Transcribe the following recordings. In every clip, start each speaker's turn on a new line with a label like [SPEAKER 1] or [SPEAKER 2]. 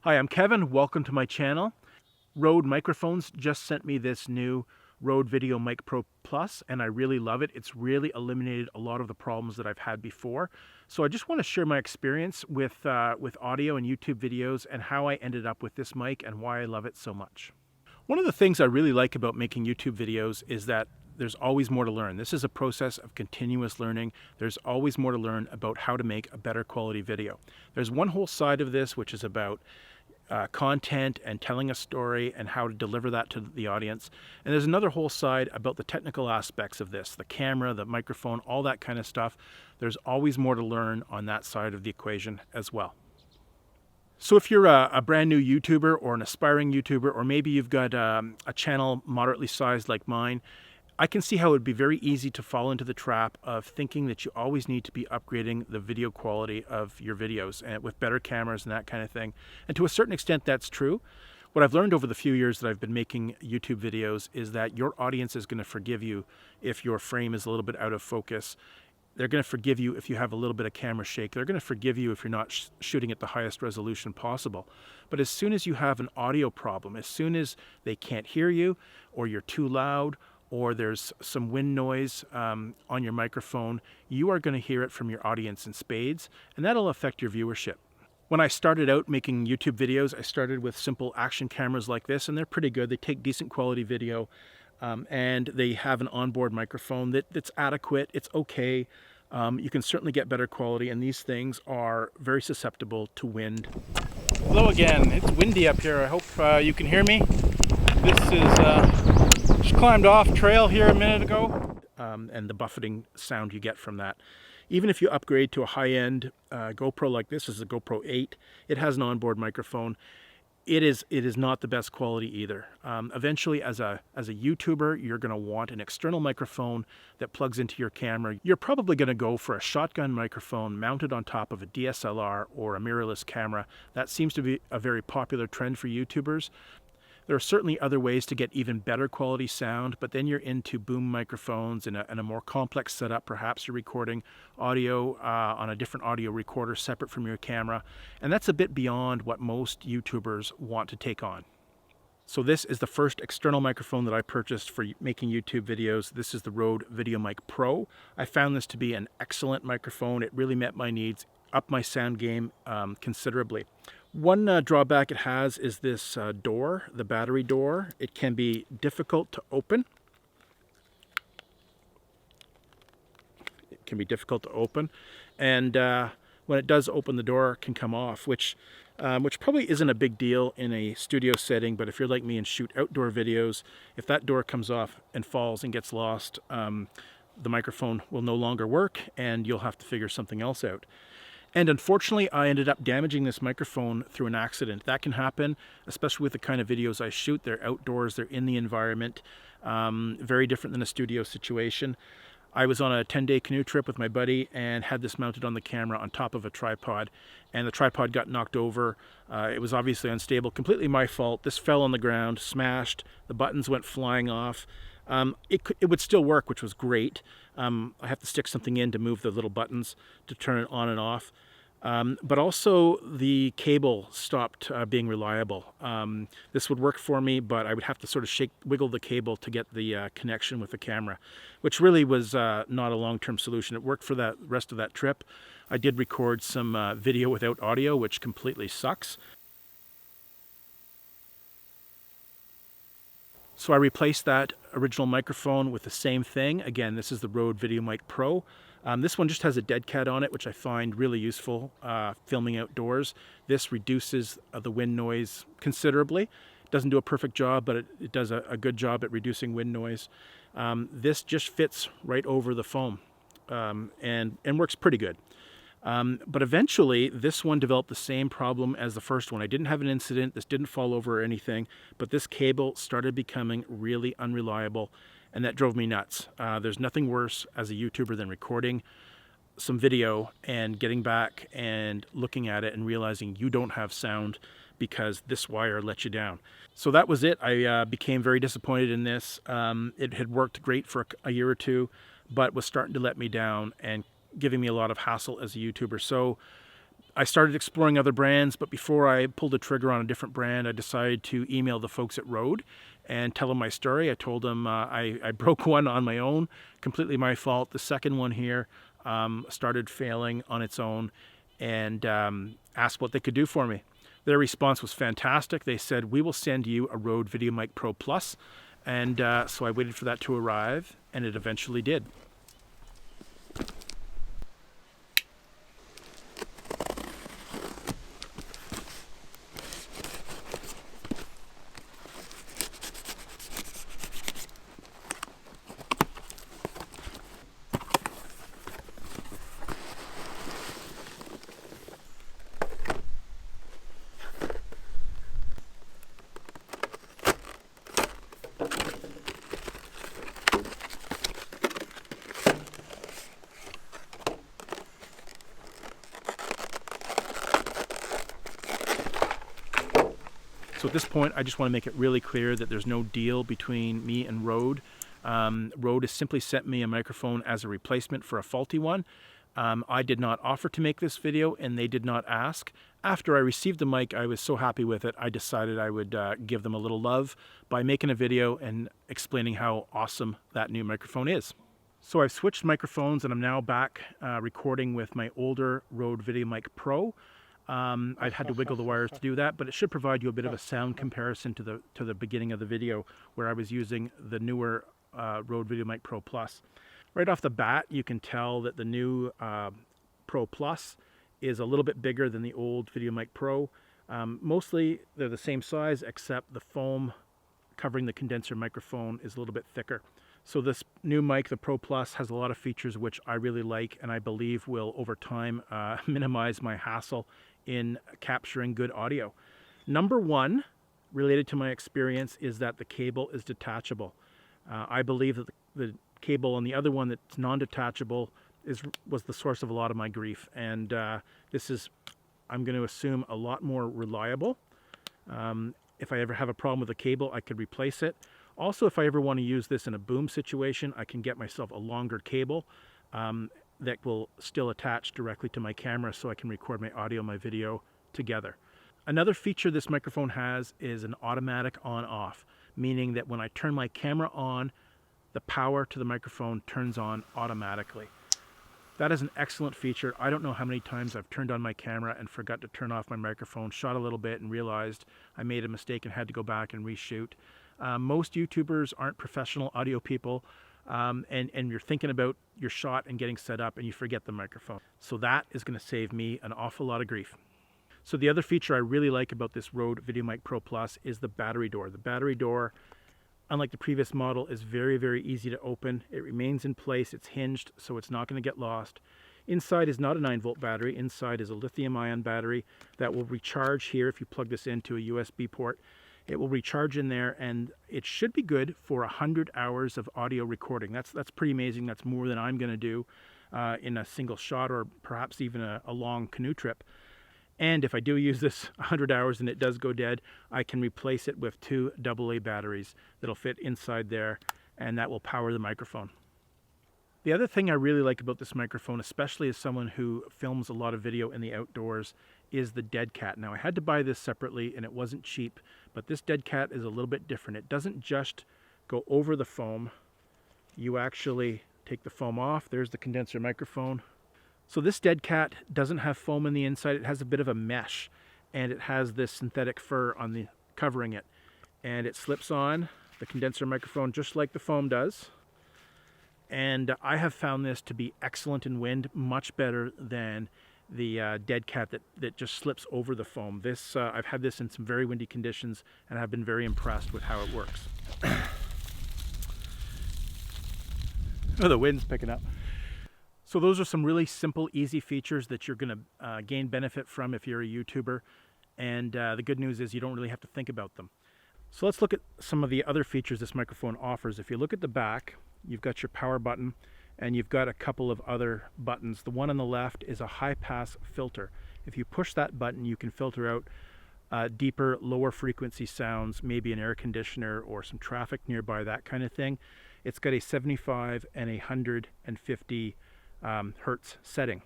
[SPEAKER 1] Hi, I'm Kevin. Welcome to my channel. RODE Microphones just sent me this new RODE Videomic Pro Plus, and I really love it. It's really eliminated a lot of the problems that I've had before. So I just want to share my experience with audio and YouTube videos and how I ended up with this mic and why I love it so much. One of the things I really like about making YouTube videos is that there's always more to learn. This is a process of continuous learning. There's always more to learn about how to make a better quality video. There's one whole side of this which is about content and telling a story and how to deliver that to the audience. And there's another whole side about the technical aspects of this, the camera, the microphone, all that kind of stuff. There's always more to learn on that side of the equation as well. So if you're a brand new YouTuber or an aspiring YouTuber, or maybe you've got a channel moderately sized like mine, I can see how it would be very easy to fall into the trap of thinking that you always need to be upgrading the video quality of your videos and with better cameras and that kind of thing. And to a certain extent, that's true. What I've learned over the few years that I've been making YouTube videos is that your audience is going to forgive you if your frame is a little bit out of focus. They're going to forgive you if you have a little bit of camera shake. They're going to forgive you if you're not shooting at the highest resolution possible. But as soon as you have an audio problem, as soon as they can't hear you, or you're too loud, or there's some wind noise on your microphone, you are going to hear it from your audience in spades, and that'll affect your viewership. When I started out making YouTube videos, I started with simple action cameras like this, and they're pretty good. They take decent quality video, and they have an onboard microphone that's adequate. It's okay. You can certainly get better quality, and these things are very susceptible to wind. Hello again. It's windy up here. I hope you can hear me. This is just climbed off trail here a minute ago, and the buffeting sound you get from that. Even if you upgrade to a high-end GoPro like this is a GoPro 8, it has an onboard microphone. It is not the best quality either. Eventually, as a YouTuber, you're going to want an external microphone that plugs into your camera. You're probably going to go for a shotgun microphone mounted on top of a DSLR or a mirrorless camera. That seems to be a very popular trend for YouTubers. There are certainly other ways to get even better quality sound, but then you're into boom microphones and a more complex setup. Perhaps you're recording audio on a different audio recorder separate from your camera, and that's a bit beyond what most YouTubers want to take on. So this is the first external microphone that I purchased for making YouTube videos. This is the RODE Videomic Pro. I found this to be an excellent microphone. It really met my needs, upped my sound game considerably. One drawback it has is this door, the battery door. It can be difficult to open. And when it does open, the door can come off, which probably isn't a big deal in a studio setting, but if you're like me and shoot outdoor videos, if that door comes off and falls and gets lost, the microphone will no longer work and you'll have to figure something else out. And unfortunately, I ended up damaging this microphone through an accident. That can happen, especially with the kind of videos I shoot. They're outdoors, they're in the environment, very different than a studio situation. I was on a 10-day canoe trip with my buddy and had this mounted on the camera on top of a tripod, and the tripod got knocked over. It was obviously unstable, completely my fault. This fell on the ground, smashed, the buttons went flying off. It would still work, which was great. I have to stick something in to move the little buttons to turn it on and off. But also the cable stopped being reliable. This would work for me, but I would have to sort of wiggle the cable to get the connection with the camera, which really was not a long-term solution. It worked for the rest of that trip. I did record some video without audio, which completely sucks. So I replaced that original microphone with the same thing. Again, this is the RODE Videomic Pro. This one just has a dead cat on it, which I find really useful filming outdoors. This reduces the wind noise considerably. It doesn't do a perfect job, but it does a good job at reducing wind noise. This just fits right over the foam and works pretty good. But eventually, this one developed the same problem as the first one. I didn't have an incident, this didn't fall over or anything, but this cable started becoming really unreliable, and that drove me nuts. There's nothing worse as a YouTuber than recording some video and getting back and looking at it and realizing you don't have sound because this wire let you down. So that was it. I became very disappointed in this. It had worked great for a year or two, but was starting to let me down and giving me a lot of hassle as a YouTuber. So I started exploring other brands, but before I pulled the trigger on a different brand, I decided to email the folks at RODE and tell them my story. I told them I broke one on my own, completely my fault. The second one here started failing on its own, and asked what they could do for me. Their response was fantastic. They said, "We will send you a RODE Videomic Pro Plus." And so I waited for that to arrive, and it eventually did. So at this point, I just want to make it really clear that there's no deal between me and RODE. RODE has simply sent me a microphone as a replacement for a faulty one. I did not offer to make this video, and they did not ask. After I received the mic, I was so happy with it, I decided I would give them a little love by making a video and explaining how awesome that new microphone is. So I've switched microphones, and I'm now back recording with my older RODE Videomic Pro. I've had to wiggle the wires to do that, but it should provide you a bit of a sound comparison to the beginning of the video where I was using the newer RODE Videomic Pro Plus. Right off the bat, you can tell that the new Pro Plus is a little bit bigger than the old Videomic Pro. Mostly they're the same size, except the foam covering the condenser microphone is a little bit thicker. So this new mic, the Pro Plus, has a lot of features which I really like, and I believe will over time minimize my hassle in capturing good audio. Number one, related to my experience, is that the cable is detachable. I believe that the cable on the other one that's non-detachable was the source of a lot of my grief, and this is, I'm going to assume, a lot more reliable. If I ever have a problem with the cable, I could replace it. Also, if I ever want to use this in a boom situation, I can get myself a longer cable that will still attach directly to my camera so I can record my audio and my video together. Another feature this microphone has is an automatic on-off, meaning that when I turn my camera on, the power to the microphone turns on automatically. That is an excellent feature. I don't know how many times I've turned on my camera and forgot to turn off my microphone, shot a little bit and realized I made a mistake and had to go back and reshoot. Most YouTubers aren't professional audio people, and you're thinking about your shot and getting set up and you forget the microphone. So that is going to save me an awful lot of grief. So the other feature I really like about this RODE Videomic Pro Plus is the battery door. The battery door, unlike the previous model, is very, very easy to open. It remains in place, it's hinged, so it's not going to get lost. Inside is not a 9-volt battery. Inside is a lithium-ion battery that will recharge here if you plug this into a USB port. It will recharge in there, and it should be good for 100 hours of audio recording. That's pretty amazing. That's more than I'm going to do in a single shot, or perhaps even a long canoe trip. And if I do use this 100 hours and it does go dead, I can replace it with 2 AA batteries that'll fit inside there, and that will power the microphone. The other thing I really like about this microphone, especially as someone who films a lot of video in the outdoors, is the dead cat. Now, I had to buy this separately and it wasn't cheap, but this dead cat is a little bit different. It doesn't just go over the foam. You actually take the foam off. There's the condenser microphone. So this dead cat doesn't have foam in the inside. It has a bit of a mesh, and it has this synthetic fur on the covering it. And it slips on the condenser microphone just like the foam does. And I have found this to be excellent in wind, much better than the dead cat that just slips over the foam. This I've had this in some very windy conditions, and I've been very impressed with how it works. Oh, the wind's picking up. So those are some really simple, easy features that you're going to gain benefit from if you're a YouTuber. And the good news is you don't really have to think about them. So let's look at some of the other features this microphone offers. If you look at the back, you've got your power button, and you've got a couple of other buttons. The one on the left is a high-pass filter. If you push that button, you can filter out deeper, lower frequency sounds, maybe an air conditioner or some traffic nearby, that kind of thing. It's got a 75 and 150 hertz setting.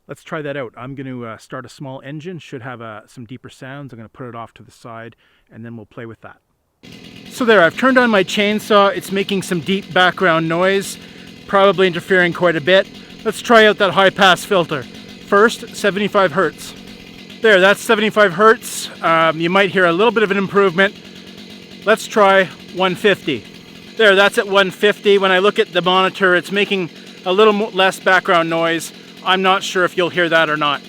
[SPEAKER 1] Let's try that out. I'm going to start a small engine, should have some deeper sounds. I'm going to put it off to the side, and then we'll play with that. So there, I've turned on my chainsaw. It's making some deep background noise, probably interfering quite a bit. Let's try out that high pass filter. First, 75 hertz. There, that's 75 hertz. You might hear a little bit of an improvement. Let's try 150. There, that's at 150. When I look at the monitor, it's making a little less background noise. I'm not sure if you'll hear that or not.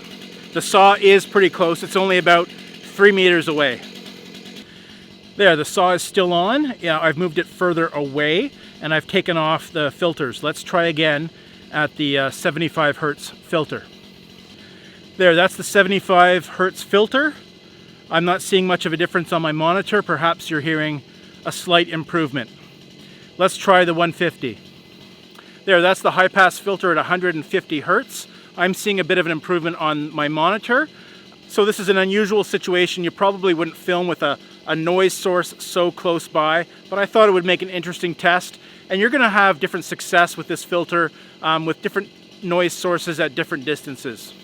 [SPEAKER 1] The saw is pretty close. It's only about 3 meters away. There, the saw is still on. Yeah, I've moved it further away, and I've taken off the filters. Let's try again at the 75 hertz filter. There, that's the 75 hertz filter. I'm not seeing much of a difference on my monitor. Perhaps you're hearing a slight improvement. Let's try the 150. There, that's the high pass filter at 150 hertz. I'm seeing a bit of an improvement on my monitor. So this is an unusual situation. You probably wouldn't film with a noise source so close by, but I thought it would make an interesting test. And you're gonna have different success with this filter with different noise sources at different distances.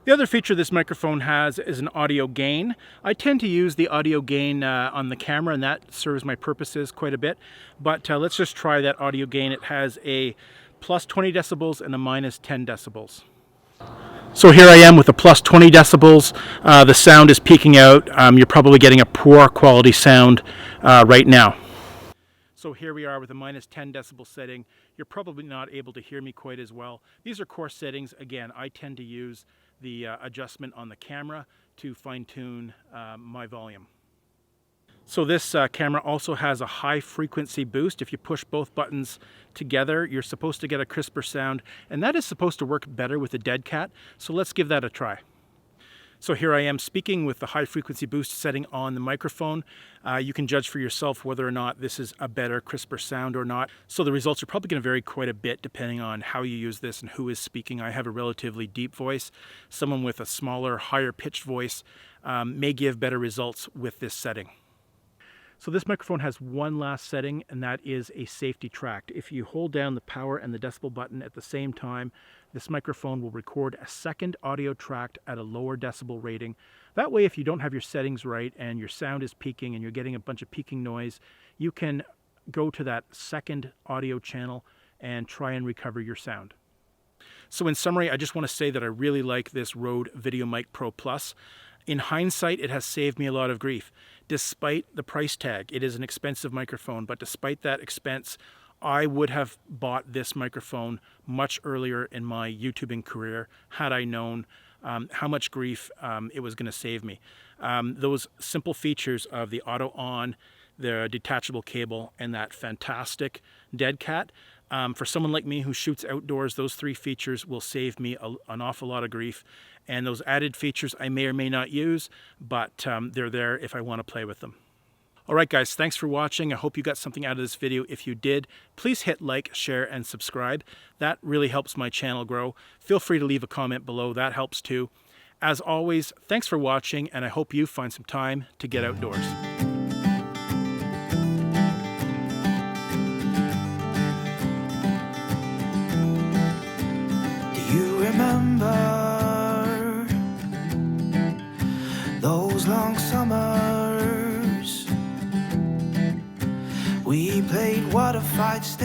[SPEAKER 1] The other feature this microphone has is an audio gain. I tend to use the audio gain on the camera, and that serves my purposes quite a bit. But let's just try that audio gain. It has a plus 20 decibels and a minus 10 decibels. So here I am with a plus 20 decibels. The sound is peaking out. You're probably getting a poor quality sound right now. So here we are with a minus 10 decibel setting. You're probably not able to hear me quite as well. These are coarse settings. Again, I tend to use the adjustment on the camera to fine-tune my volume. So this camera also has a high frequency boost. If you push both buttons together, you're supposed to get a crisper sound, and that is supposed to work better with the dead cat. So let's give that a try. So here I am speaking with the high frequency boost setting on the microphone. You can judge for yourself whether or not this is a better, crisper sound or not. So the results are probably going to vary quite a bit depending on how you use this and who is speaking. I have a relatively deep voice. Someone with a smaller, higher pitched voice may give better results with this setting. So this microphone has one last setting, and that is a safety track. If you hold down the power and the decibel button at the same time, this microphone will record a second audio track at a lower decibel rating. That way, if you don't have your settings right and your sound is peaking and you're getting a bunch of peaking noise, you can go to that second audio channel and try and recover your sound. So in summary, I just want to say that I really like this RODE Videomic Pro Plus. In hindsight, it has saved me a lot of grief. Despite the price tag, it is an expensive microphone, but despite that expense, I would have bought this microphone much earlier in my YouTubing career had I known how much grief it was going to save me. Those simple features of the auto on, the detachable cable, and that fantastic dead cat, for someone like me who shoots outdoors, those three features will save me an awful lot of grief. And those added features I may or may not use, but they're there if I want to play with them. All right, guys, thanks for watching. I hope you got something out of this video. If you did, please hit like, share, and subscribe. That really helps my channel grow. Feel free to leave a comment below. That helps too. As always, thanks for watching, and I hope you find some time to get outdoors.
[SPEAKER 2] Do you remember those long summers? We played water fights,